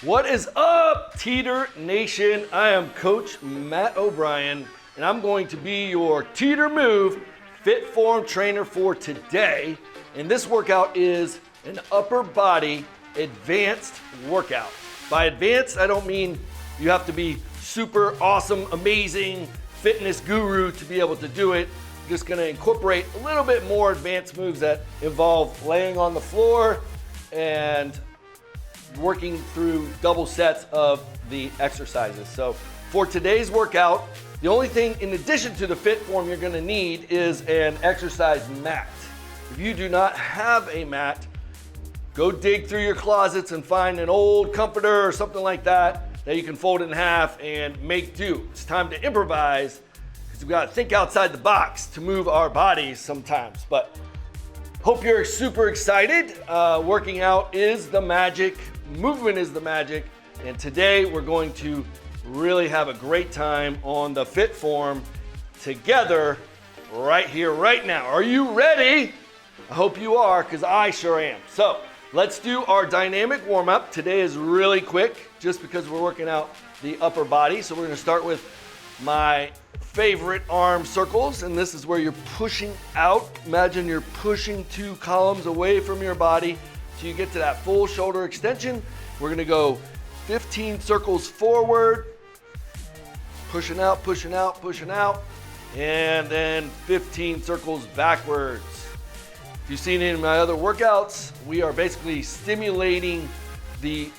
What is up, Teeter Nation? I am Coach Matt O'Brien, and I'm going to be your Teeter Move FitForm trainer for today. And this workout is an upper body advanced workout. By advanced, I don't mean you have to be super awesome, amazing fitness guru to be able to do it. I'm just gonna incorporate a little bit more advanced moves that involve laying on the floor and working through double sets of the exercises. So for today's workout, the only thing in addition to the FitForm you're gonna need is an exercise mat. If you do not have a mat, go dig through your closets and find an old comforter or something like that you can fold in half and make do. It's time to improvise because we've got to think outside the box to move our bodies sometimes. But hope you're super excited. Working out is the magic. Movement is the magic, and today we're going to really have a great time on the FitForm together right here, right now. Are you ready? I hope you are, because I sure am. So let's do our dynamic warm-up. Today is really quick, just because we're working out the upper body. So we're gonna start with my favorite arm circles, and this is where you're pushing out. Imagine you're pushing 2 columns away from your body till you get to that full shoulder extension. We're gonna go 15 circles forward, pushing out, pushing out, pushing out, and then 15 circles backwards. If you've seen any of my other workouts, we are basically stimulating the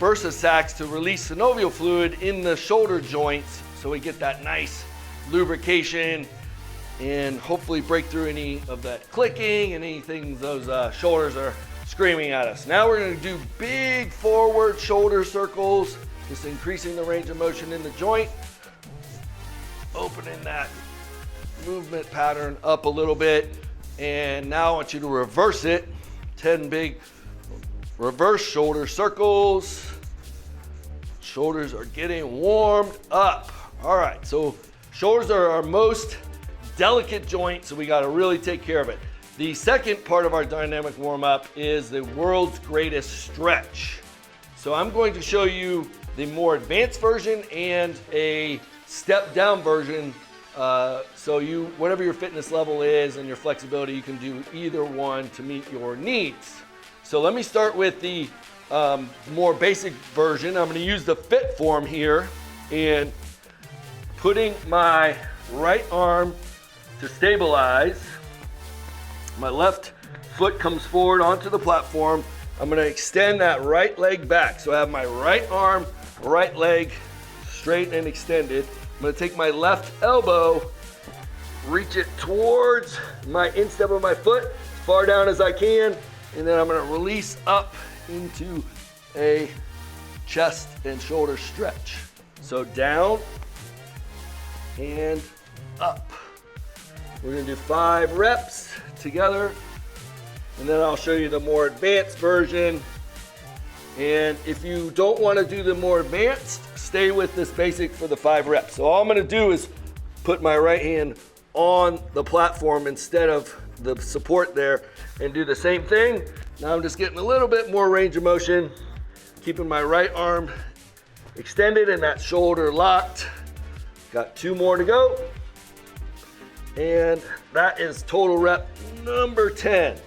bursa sacs to release synovial fluid in the shoulder joints so we get that nice lubrication and hopefully break through any of that clicking and anything those shoulders are screaming at us. Now we're gonna do big forward shoulder circles, just increasing the range of motion in the joint, opening that movement pattern up a little bit. And now I want you to reverse it. 10 big reverse shoulder circles. Shoulders are getting warmed up. All right, so shoulders are our most delicate joint, so we gotta really take care of it. The second part of our dynamic warm-up is the world's greatest stretch. So I'm going to show you the more advanced version and a step down version. So whatever your fitness level is and your flexibility, you can do either one to meet your needs. So let me start with the more basic version. I'm gonna use the FitForm here and putting my right arm to stabilize. My left foot comes forward onto the platform. I'm gonna extend that right leg back. So I have my right arm, right leg straight and extended. I'm gonna take my left elbow, reach it towards my instep of my foot, as far down as I can, and then I'm gonna release up into a chest and shoulder stretch. So down and up. We're gonna do 5 reps together, and then I'll show you the more advanced version. And if you don't want to do the more advanced, stay with this basic for the 5 reps. So all I'm gonna do is put my right hand on the platform instead of the support there and do the same thing. Now I'm just getting a little bit more range of motion, keeping my right arm extended and that shoulder locked. Got 2 more to go. And that is total rep number 10.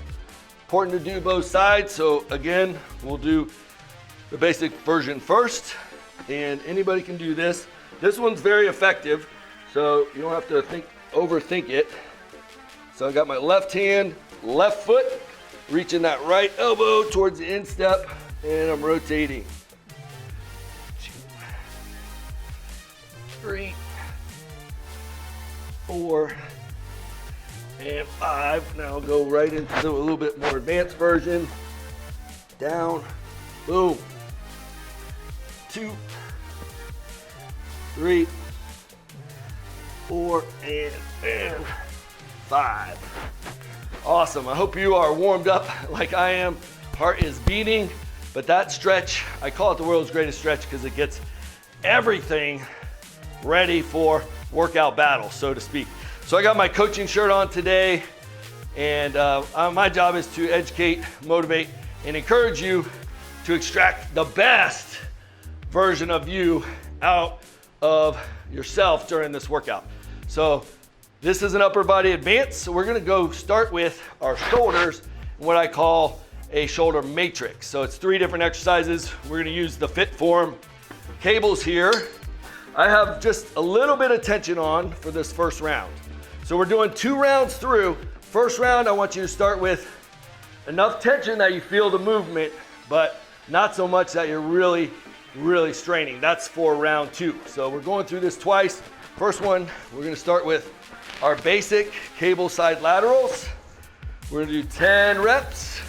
Important to do both sides. So again, we'll do the basic version first, and anybody can do this. This one's very effective, so you don't have to overthink it. So I got my left hand, left foot, reaching that right elbow towards the instep, and I'm rotating. 2, 3, 4, and 5. Now I'll go right into a little bit more advanced version. Down, boom. 2, 3, 4, and 5. Awesome. I hope you are warmed up like I am. Heart is beating, but that stretch, I call it the world's greatest stretch because it gets everything ready for workout battle, so to speak. So I got my coaching shirt on today, and my job is to educate, motivate, and encourage you to extract the best version of you out of yourself during this workout. So this is an upper body advance. So we're gonna go start with our shoulders, what I call a shoulder matrix. So it's 3 different exercises. We're gonna use the FitForm cables here. I have just a little bit of tension on for this first round. So we're doing 2 rounds through. First round, I want you to start with enough tension that you feel the movement, but not so much that you're really straining. That's for round 2. So we're going through this twice. First one, we're gonna start with our basic cable side laterals. We're gonna do 10 reps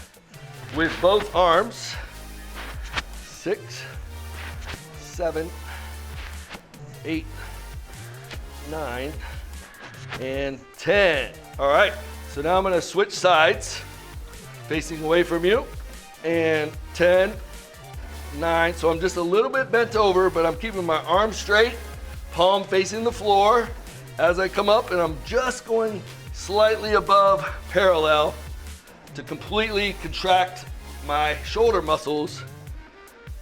with both arms. 6, 7, 8, 9, and 10. All right, so now I'm gonna switch sides, facing away from you, and 10, 9. So I'm just a little bit bent over, but I'm keeping my arms straight, palm facing the floor as I come up, and I'm just going slightly above parallel to completely contract my shoulder muscles.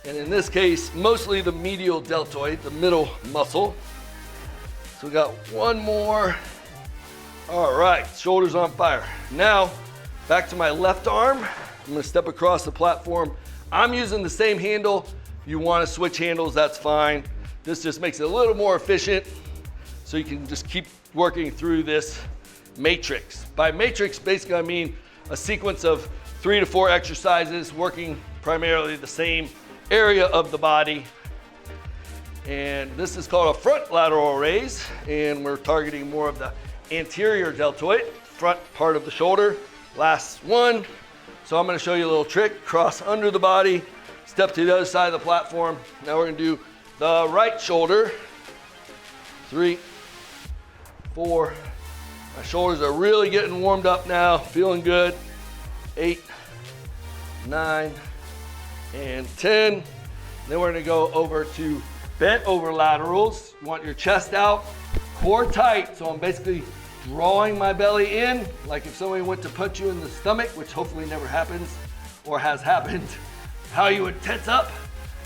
And in this case, mostly the medial deltoid, the middle muscle. So we got one more. All right, shoulders on fire. Now, back to my left arm. I'm gonna step across the platform. I'm using the same handle. You wanna switch handles, that's fine. This just makes it a little more efficient so you can just keep working through this matrix. By matrix, basically I mean a sequence of 3 to 4 exercises working primarily the same area of the body. And this is called a front lateral raise, and we're targeting more of the anterior deltoid, front part of the shoulder. Last one. So I'm gonna show you a little trick. Cross under the body, step to the other side of the platform. Now we're gonna do the right shoulder. 3, 4. My shoulders are really getting warmed up now, feeling good. 8, 9, and 10. Then we're gonna go over to bent over laterals. You want your chest out, core tight. So I'm basically drawing my belly in, like if somebody went to punch you in the stomach, which hopefully never happens or has happened, how you would tense up.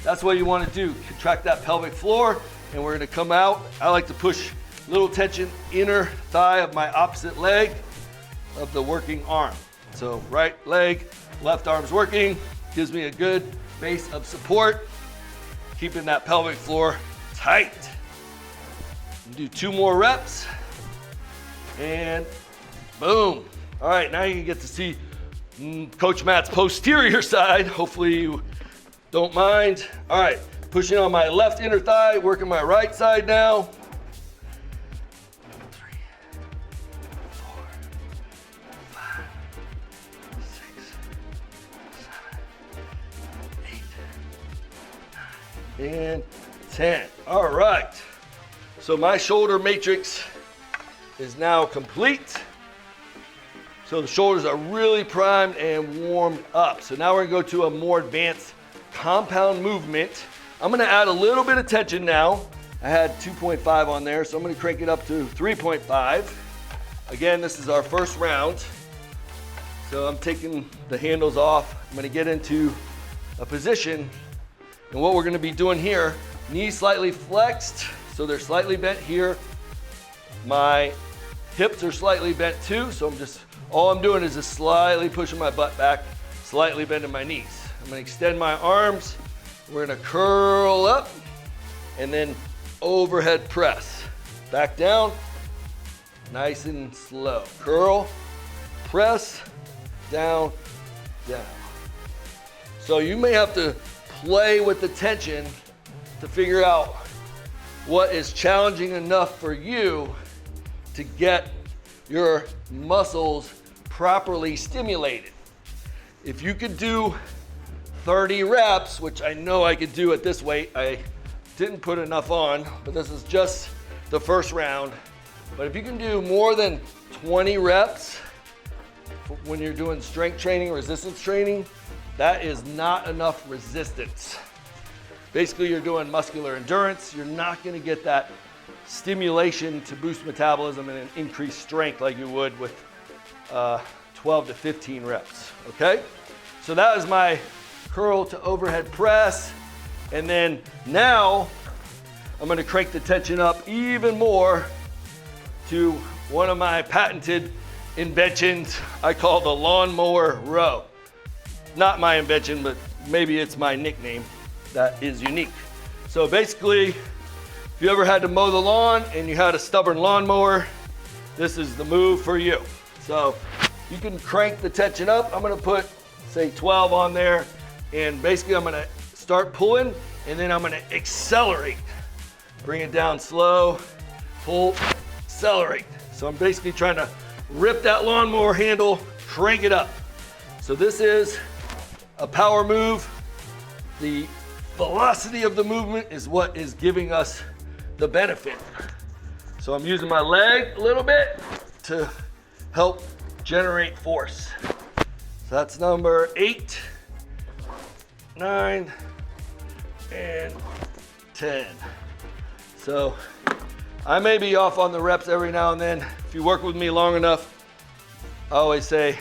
That's what you want to do. Contract that pelvic floor, and we're gonna come out. I like to push a little tension, inner thigh of my opposite leg of the working arm. So right leg, left arm's working, gives me a good base of support, keeping that pelvic floor tight. Do 2 more reps, and boom. All right, now you can get to see Coach Matt's posterior side. Hopefully you don't mind. All right, pushing on my left inner thigh, working my right side now. 3, 4, 5, 6, 7, 8, 9, and 10. All right, so my shoulder matrix is now complete. So the shoulders are really primed and warmed up. So now we're gonna go to a more advanced compound movement. I'm gonna add a little bit of tension now. I had 2.5 on there, so I'm gonna crank it up to 3.5. Again, this is our first round. So I'm taking the handles off. I'm gonna get into a position, and what we're gonna be doing here, knees slightly flexed, so they're slightly bent here. My hips are slightly bent too, so all I'm doing is just slightly pushing my butt back, slightly bending my knees. I'm gonna extend my arms. We're gonna curl up and then overhead press. Back down, nice and slow. Curl, press, down, down. So you may have to play with the tension to figure out what is challenging enough for you to get your muscles properly stimulated. If you could do 30 reps, which I know I could do at this weight, I didn't put enough on, but this is just the first round. But if you can do more than 20 reps when you're doing strength training, resistance training, that is not enough resistance. Basically, you're doing muscular endurance. You're not gonna get that stimulation to boost metabolism and increase strength like you would with 12 to 15 reps, okay? So that is my curl to overhead press. And then now I'm gonna crank the tension up even more to one of my patented inventions I call the lawnmower row. Not my invention, but maybe it's my nickname that is unique. So basically, if you ever had to mow the lawn and you had a stubborn lawnmower, this is the move for you. So you can crank the tension up. I'm gonna put, say, 12 on there, and basically I'm gonna start pulling, and then I'm gonna accelerate. Bring it down slow, pull, accelerate. So I'm basically trying to rip that lawnmower handle, crank it up. So this is a power move. The velocity of the movement is what is giving us the benefit. So I'm using my leg a little bit to help generate force. So that's number 8, 9, and 10. So I may be off on the reps every now and then. If you work with me long enough, I always say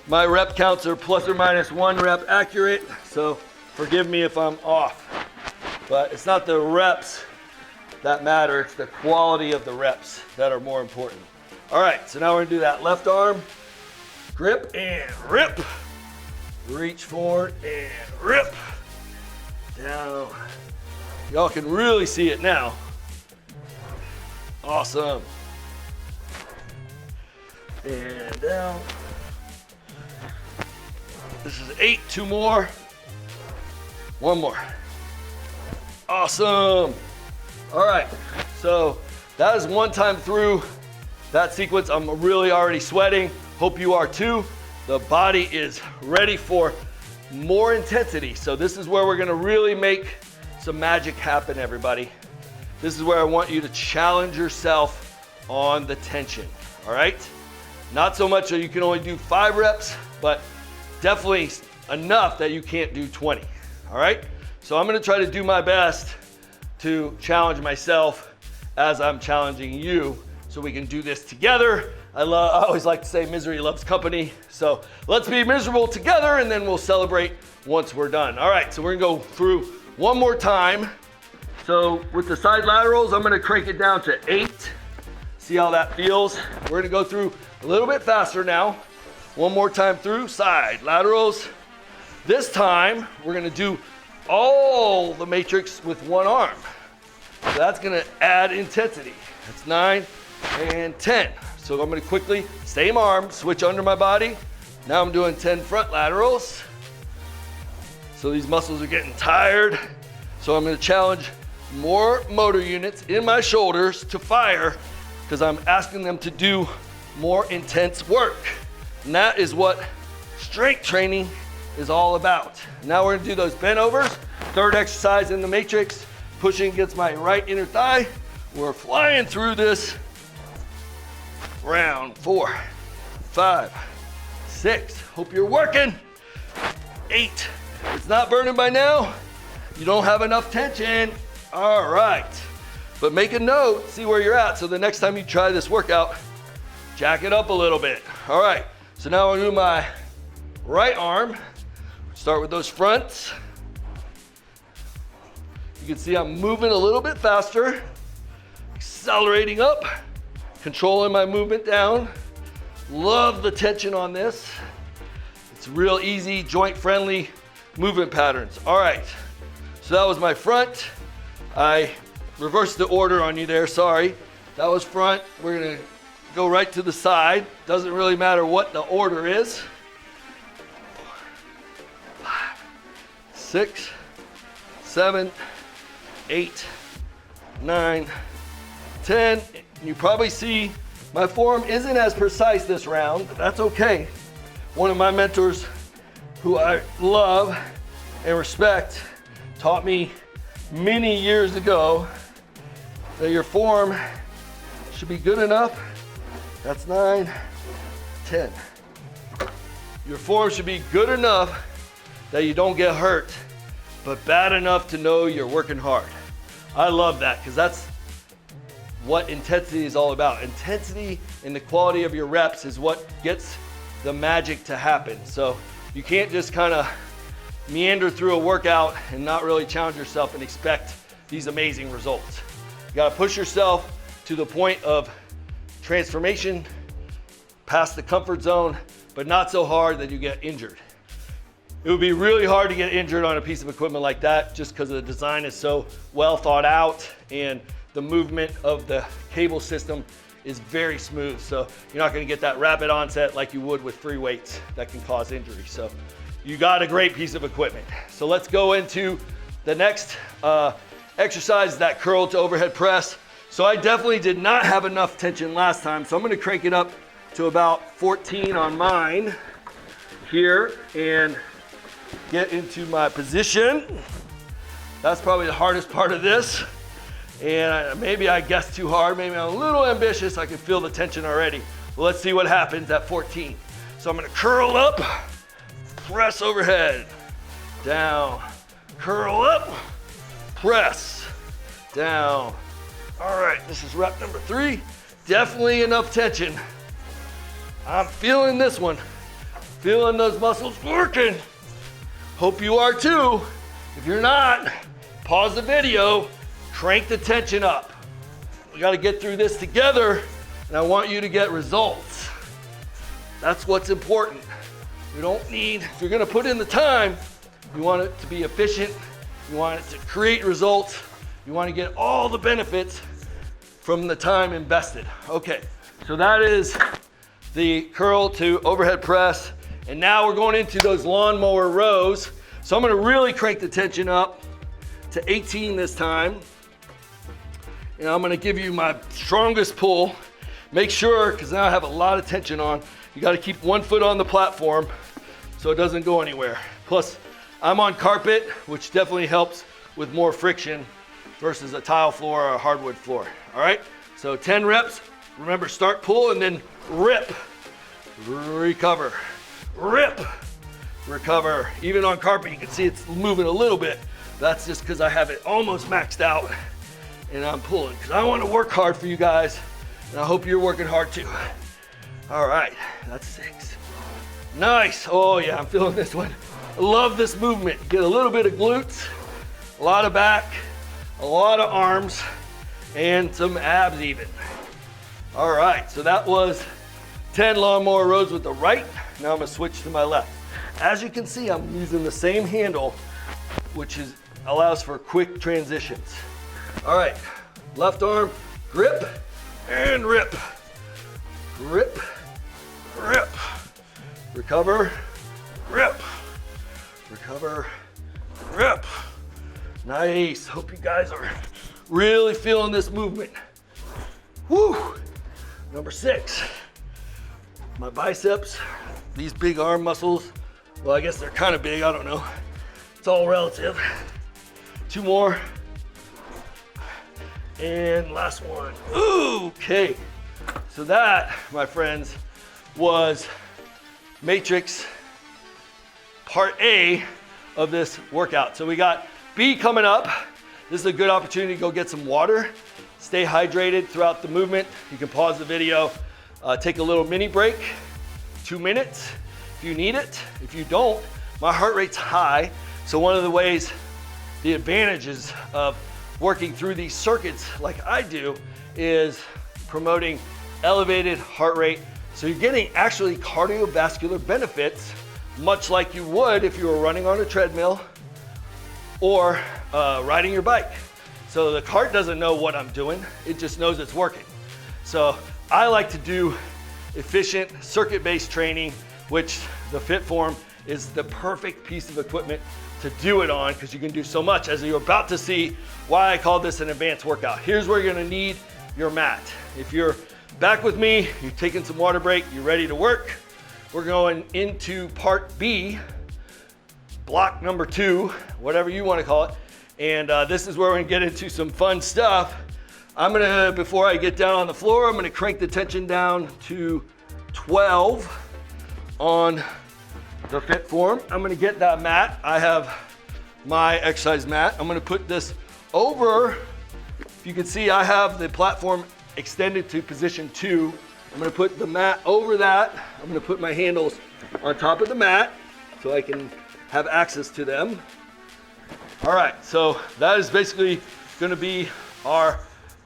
my rep counts are plus or minus 1 rep accurate. So forgive me if I'm off. But it's not the reps that matter, it's the quality of the reps that are more important. All right, so now we're gonna do that left arm, grip and rip. Reach forward and rip. Down. Y'all can really see it now. Awesome. And down. This is 8, 2 more. 1 more. Awesome. All right, so that is 1 time through that sequence. I'm really already sweating. Hope you are too. The body is ready for more intensity. So this is where we're gonna really make some magic happen, everybody. This is where I want you to challenge yourself on the tension, all right? Not so much that you can only do 5 reps, but definitely enough that you can't do 20, all right? So I'm gonna try to do my best to challenge myself as I'm challenging you so we can do this together. I always like to say misery loves company. So let's be miserable together and then we'll celebrate once we're done. All right, so we're gonna go through 1 more time. So with the side laterals, I'm gonna crank it down to 8. See how that feels? We're gonna go through a little bit faster now. 1 more time through, side laterals. This time, we're gonna do all the matrix with 1 arm. So that's gonna add intensity. That's 9 and 10. So I'm gonna quickly, same arm, switch under my body. Now I'm doing 10 front laterals. So these muscles are getting tired. So I'm gonna challenge more motor units in my shoulders to fire because I'm asking them to do more intense work. And that is what strength training is all about. Now we're gonna do those bent overs. 3rd exercise in the matrix, pushing against my right inner thigh. We're flying through this round. 4, 5, 6. Hope you're working. 8. It's not burning by now. You don't have enough tension. All right. But make a note, see where you're at. So the next time you try this workout, jack it up a little bit. All right. So now I'll do my right arm. Start with those fronts. You can see I'm moving a little bit faster, accelerating up, controlling my movement down. Love the tension on this. It's real easy, joint-friendly movement patterns. All right, so that was my front. I reversed the order on you there, sorry. That was front. We're gonna go right to the side. Doesn't really matter what the order is. 5, 6, 7, 8, 9, 10. You probably see my form isn't as precise this round, but that's okay. One of my mentors who I love and respect taught me many years ago that your form should be good enough. That's 9, 10. Your form should be good enough that you don't get hurt, but bad enough to know you're working hard. I love that because that's what intensity is all about. Intensity and the quality of your reps is what gets the magic to happen. So you can't just kind of meander through a workout and not really challenge yourself and expect these amazing results. You gotta push yourself to the point of transformation, past the comfort zone, but not so hard that you get injured. It would be really hard to get injured on a piece of equipment like that just because the design is so well thought out and the movement of the cable system is very smooth. So you're not gonna get that rapid onset like you would with free weights that can cause injury. So you got a great piece of equipment. So let's go into the next exercise, that curl to overhead press. So I definitely did not have enough tension last time. So I'm gonna crank it up to about 14 on mine here and get into my position. That's probably the hardest part of this. And maybe I guessed too hard, maybe I'm a little ambitious. I can feel the tension already. Well, let's see what happens at 14. So I'm gonna curl up, press overhead, down, curl up, press, down. All right, this is rep number 3. Definitely enough tension. I'm feeling this one. Feeling those muscles working. Hope you are too. If you're not, pause the video, crank the tension up. We gotta get through this together, and I want you to get results. That's what's important. You don't need, if you're gonna put in the time, you want it to be efficient, you want it to create results, you wanna get all the benefits from the time invested. Okay, so that is the curl to overhead press. And now we're going into those lawnmower rows. So I'm gonna really crank the tension up to 18 this time. And I'm gonna give you my strongest pull. Make sure, because now I have a lot of tension on, you gotta keep one foot on the platform so it doesn't go anywhere. Plus, I'm on carpet, which definitely helps with more friction versus a tile floor or a hardwood floor. All right, so 10 reps. Remember, start pull and then rip, recover, rip, recover. Even on carpet, you can see it's moving a little bit. That's just because I have it almost maxed out and I'm pulling because I want to work hard for you guys and I hope you're working hard too. All right, that's 6. Nice. Oh yeah, I'm feeling this one. I love this movement. Get a little bit of glutes, a lot of back, a lot of arms, and some abs even. All right, so that was 10 lawnmower rows with the right. Now I'm gonna switch to my left. As you can see, I'm using the same handle, which allows for quick transitions. All right, left arm, grip, and rip. Grip, rip, recover, rip, recover, rip. Nice, hope you guys are really feeling this movement. Woo, number 6. My biceps, these big arm muscles, well, I guess they're kind of big, I don't know. It's all relative. 2 more. And last one. Ooh, okay. So that, my friends, was Matrix Part A of this workout. So we got B coming up. This is a good opportunity to go get some water. Stay hydrated throughout the movement. You can pause the video, take a little mini break, 2 minutes if you need it. If you don't, my heart rate's high. So one of the ways, the advantages of working through these circuits like I do is promoting elevated heart rate. So you're getting actually cardiovascular benefits, much like you would if you were running on a treadmill or riding your bike. So the cart doesn't know what I'm doing, it just knows it's working. So I like to do efficient circuit-based training, which the FitForm is the perfect piece of equipment to do it on because you can do so much, as you're about to see why I call this an advanced workout. Here's where you're gonna need your mat. If you're back with me, you're taking some water break, you're ready to work, we're going into part B, block number 2, whatever you wanna call it. And this is where we're gonna get into some fun stuff. I'm gonna, before I get down on the floor, I'm gonna crank the tension down to 12 on the FitForm. I'm gonna get that mat. I have my exercise mat. I'm gonna put this over. If you can see, I have the platform extended to position 2. I'm gonna put the mat over that. I'm gonna put my handles on top of the mat so I can have access to them. All right, so that is basically gonna be our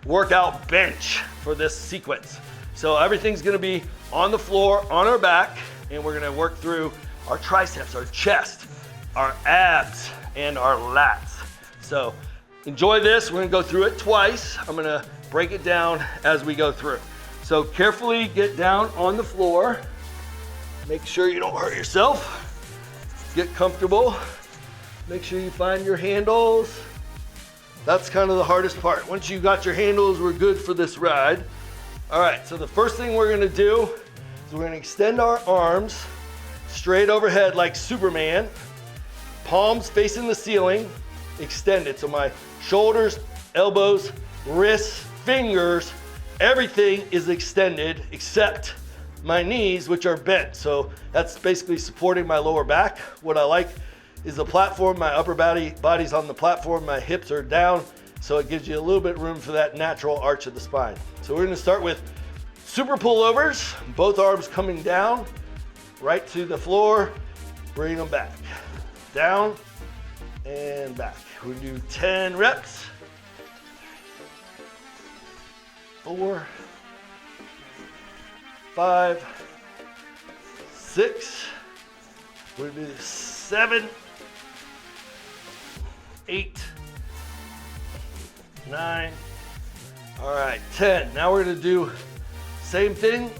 workout bench for this sequence. So everything's gonna be on the floor, on our back, and we're gonna work through our triceps, our chest, our abs, and our lats. So enjoy this. We're gonna go through it twice. I'm gonna break it down as we go through. So carefully get down on the floor. Make sure you don't hurt yourself. Get comfortable. Make sure you find your handles. That's kind of the hardest part. Once you got your handles, we're good for this ride. All right, so the first thing we're gonna do is we're gonna extend our arms straight overhead like Superman. Palms facing the ceiling, extended. So my shoulders, elbows, wrists, fingers, everything is extended except my knees, which are bent. So that's basically supporting my lower back. What I like is the platform. My upper body's on the platform, my hips are down, so it gives you a little bit room for that natural arch of the spine. So we're gonna start with super pullovers, both arms coming down, right to the floor, bring them back. Down and back. We'll do 10 reps. 4, 5, 6, we'll do 7, 8, 9, all right, 10. Now we're gonna do same thing,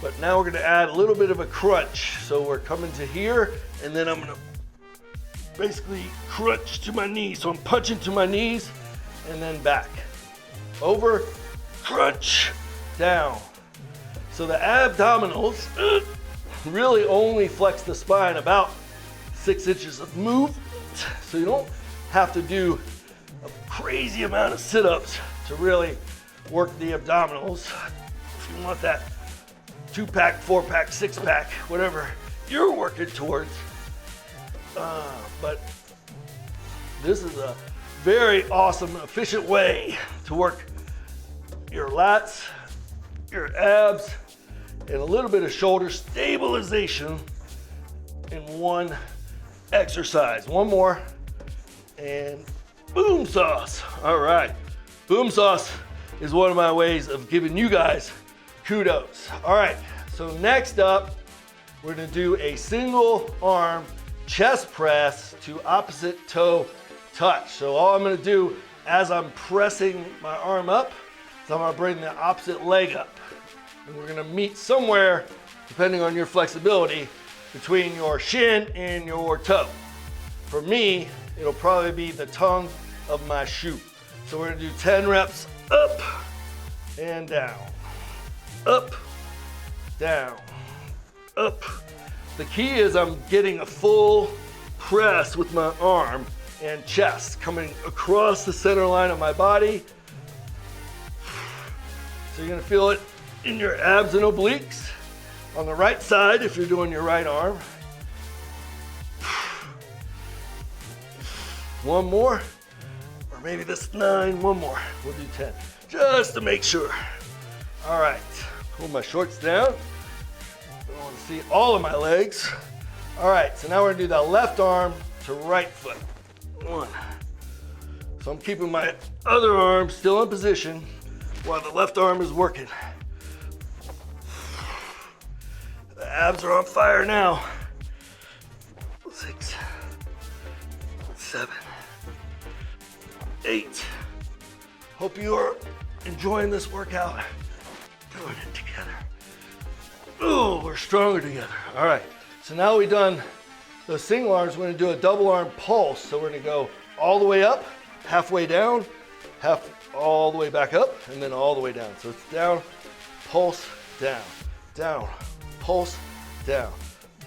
but now we're gonna add a little bit of a crunch. So we're coming to here, and then I'm gonna basically crunch to my knees. So I'm punching to my knees, and then back. Over, crunch, down. So the abdominals really only flex the spine about 6 inches of movement. So you don't have to do a crazy amount of sit-ups to really work the abdominals. If you want that 2-pack, 4-pack, 6-pack, whatever you're working towards. But this is a very awesome, efficient way to work your lats, your abs, and a little bit of shoulder stabilization in one exercise. One more, and boom sauce. All right, boom sauce is one of my ways of giving you guys kudos. All right, so next up, we're gonna do a single arm chest press to opposite toe touch. So all I'm gonna do as I'm pressing my arm up, is I'm gonna bring the opposite leg up. And we're gonna meet somewhere, depending on your flexibility, between your shin and your toe. For me, it'll probably be the tongue of my shoe. So we're gonna do 10 reps up and down, up, down, up. The key is I'm getting a full press with my arm and chest coming across the center line of my body. So you're gonna feel it in your abs and obliques. On the right side, if you're doing your right arm. One more, or maybe this 9, one more. We'll do 10, just to make sure. All right, pull my shorts down. I want to see all of my legs. All right, so now we're gonna do that left arm to right foot. 1. So I'm keeping my other arm still in position while the left arm is working. The abs are on fire now. 6, 7, 8. Hope you are enjoying this workout. Doing it together. Oh, we're stronger together. All right, so now we've done those single arms. We're gonna do a double arm pulse. So we're gonna go all the way up, halfway down, all the way back up, and then all the way down. So it's down, pulse, down, down, pulse, down,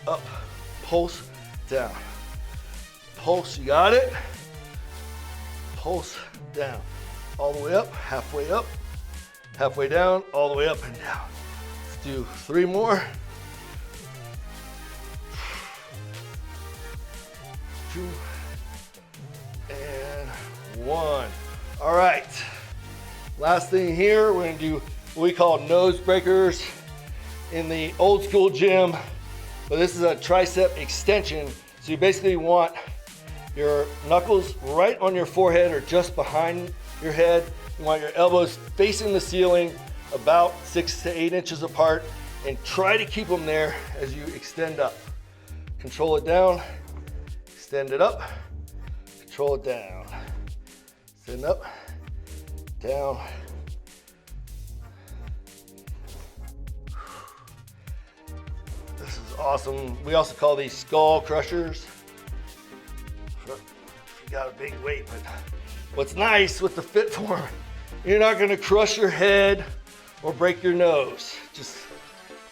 up, pulse, down, pulse, you got it? Pulse, down, all the way up, halfway down, all the way up and down. Let's do 3 more. 2 and 1. All right, last thing here, we're gonna do what we call nose breakers in the old school gym, but this is a tricep extension. So you basically want your knuckles right on your forehead or just behind your head. You want your elbows facing the ceiling about 6 to 8 inches apart, and try to keep them there as you extend up. Control it down, extend it up, control it down. Extend up, down. This is awesome. We also call these skull crushers. If you got a big weight, but what's nice with the FitForm, you're not gonna crush your head or break your nose. Just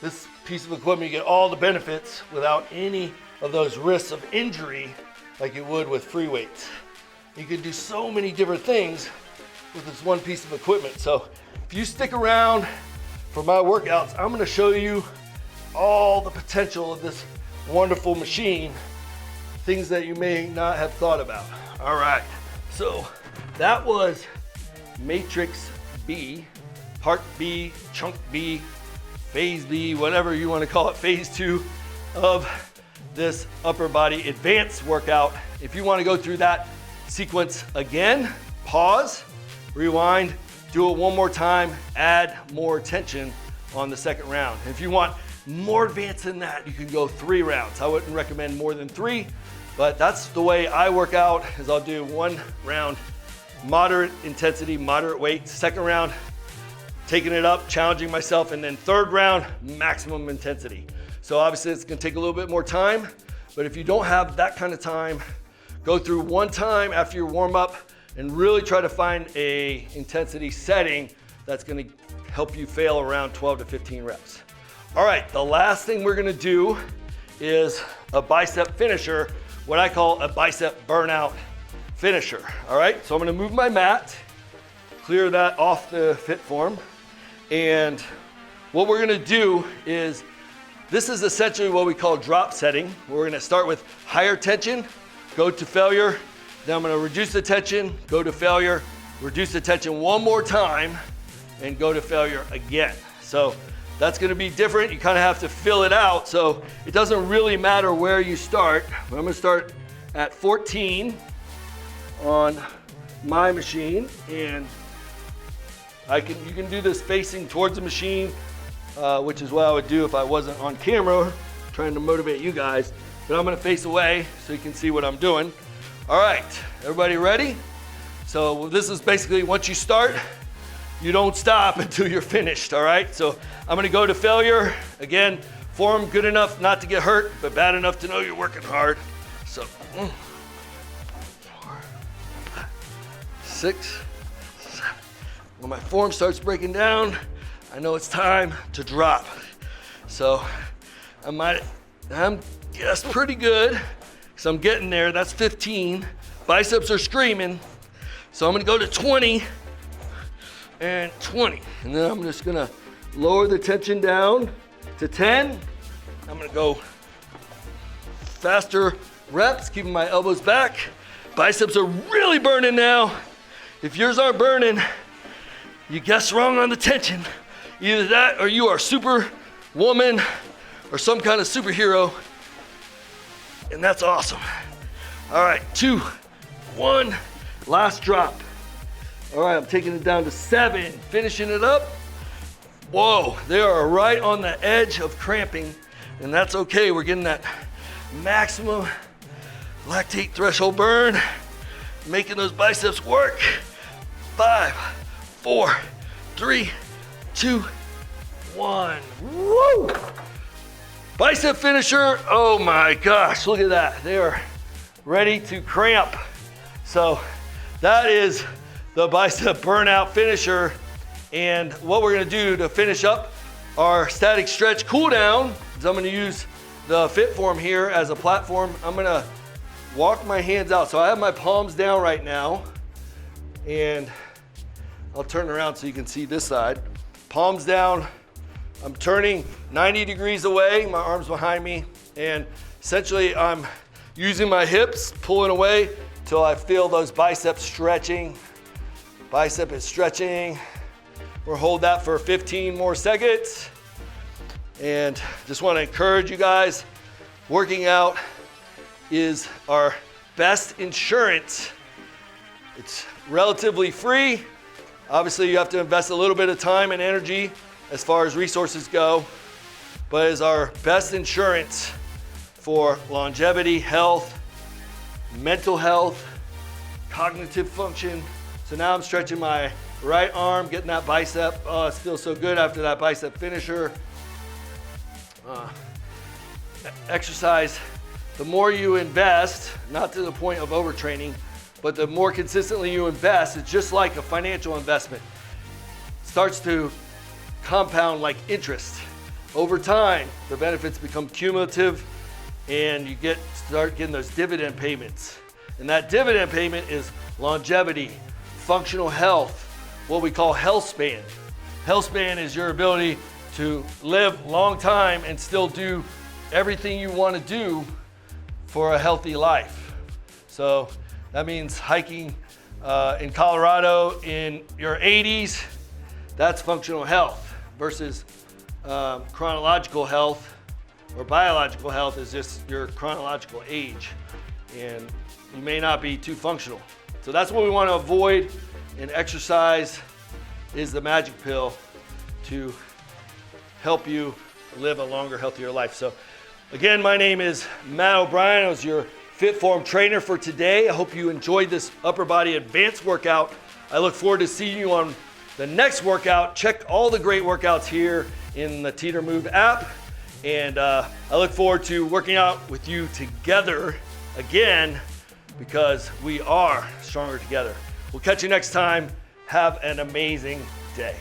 this piece of equipment, you get all the benefits without any of those risks of injury like you would with free weights. You can do so many different things with this one piece of equipment. So if you stick around for my workouts, I'm gonna show you all the potential of this wonderful machine, things that you may not have thought about. All right, so that was Matrix B, Part B, Chunk B, Phase B, whatever you want to call it, Phase 2 of this upper body advanced workout. If you want to go through that sequence again, pause, rewind, do it one more time, add more tension on the second round. If you want more advanced than that, you can go 3 rounds. I wouldn't recommend more than 3, but that's the way I work out, is I'll do 1 round, moderate intensity, moderate weight, second round, taking it up, challenging myself, and then third round, maximum intensity. So obviously it's gonna take a little bit more time, but if you don't have that kind of time, go through 1 time after your warm up and really try to find a intensity setting that's gonna help you fail around 12 to 15 reps. All right, the last thing we're gonna do is a bicep finisher, what I call a bicep burnout finisher. All right, so I'm gonna move my mat, clear that off the FitForm, and what we're gonna do is, this is essentially what we call drop setting. We're gonna start with higher tension, go to failure, then I'm gonna reduce the tension, go to failure, reduce the tension one more time, and go to failure again. So that's gonna be different. You kind of have to fill it out, so it doesn't really matter where you start. I'm gonna start at 14 on my machine, and you can do this facing towards the machine, which is what I would do if I wasn't on camera trying to motivate you guys, but I'm gonna face away so you can see what I'm doing. All right, everybody ready? So this is basically, once you start, you don't stop until you're finished, all right? So I'm gonna go to failure. Again, form good enough not to get hurt, but bad enough to know you're working hard. So, 4, 5, 6, 7. When my form starts breaking down, I know it's time to drop. So I'm guess pretty good, because I'm getting there. That's 15. Biceps are screaming. So I'm gonna go to 20 and 20. And then I'm just gonna lower the tension down to 10. I'm gonna go faster reps, keeping my elbows back. Biceps are really burning now. If yours aren't burning, you guessed wrong on the tension. Either that or you are Superwoman or some kind of superhero, and that's awesome. All right, 2, 1, last drop. All right, I'm taking it down to 7, finishing it up. Whoa, they are right on the edge of cramping, and that's okay. We're getting that maximum lactate threshold burn, making those biceps work. 5, 4, 3, 2, 1. Woo! Bicep finisher, oh my gosh, look at that. They are ready to cramp. So that is the bicep burnout finisher. And what we're gonna do to finish up our static stretch cool down is I'm gonna use the FitForm here as a platform. I'm gonna walk my hands out. So I have my palms down right now, and I'll turn around so you can see this side. Palms down, I'm turning 90 degrees away, my arms behind me, and essentially I'm using my hips, pulling away till I feel those biceps stretching. Bicep is stretching. We'll hold that for 15 more seconds. And just want to encourage you guys, working out is our best insurance. It's relatively free. Obviously, you have to invest a little bit of time and energy as far as resources go, but it is our best insurance for longevity, health, mental health, cognitive function. So now I'm stretching my right arm, getting that bicep. Oh, it feels so good after that bicep finisher. Exercise, the more you invest, not to the point of overtraining, but the more consistently you invest, it's just like a financial investment. It starts to compound like interest. Over time, the benefits become cumulative and you start getting those dividend payments. And that dividend payment is longevity, functional health, what we call health span. Health span is your ability to live long time and still do everything you want to do for a healthy life. So that means hiking in Colorado in your 80s, that's functional health, versus chronological health or biological health is just your chronological age, and you may not be too functional. So that's what we want to avoid, and exercise is the magic pill to help you live a longer, healthier life. So again, my name is Matt O'Brien. I was your FitForm trainer for today. I hope you enjoyed this upper body advanced workout. I look forward to seeing you on the next workout. Check all the great workouts here in the Teeter Move app. And I look forward to working out with you together again, because we are stronger together. We'll catch you next time. Have an amazing day.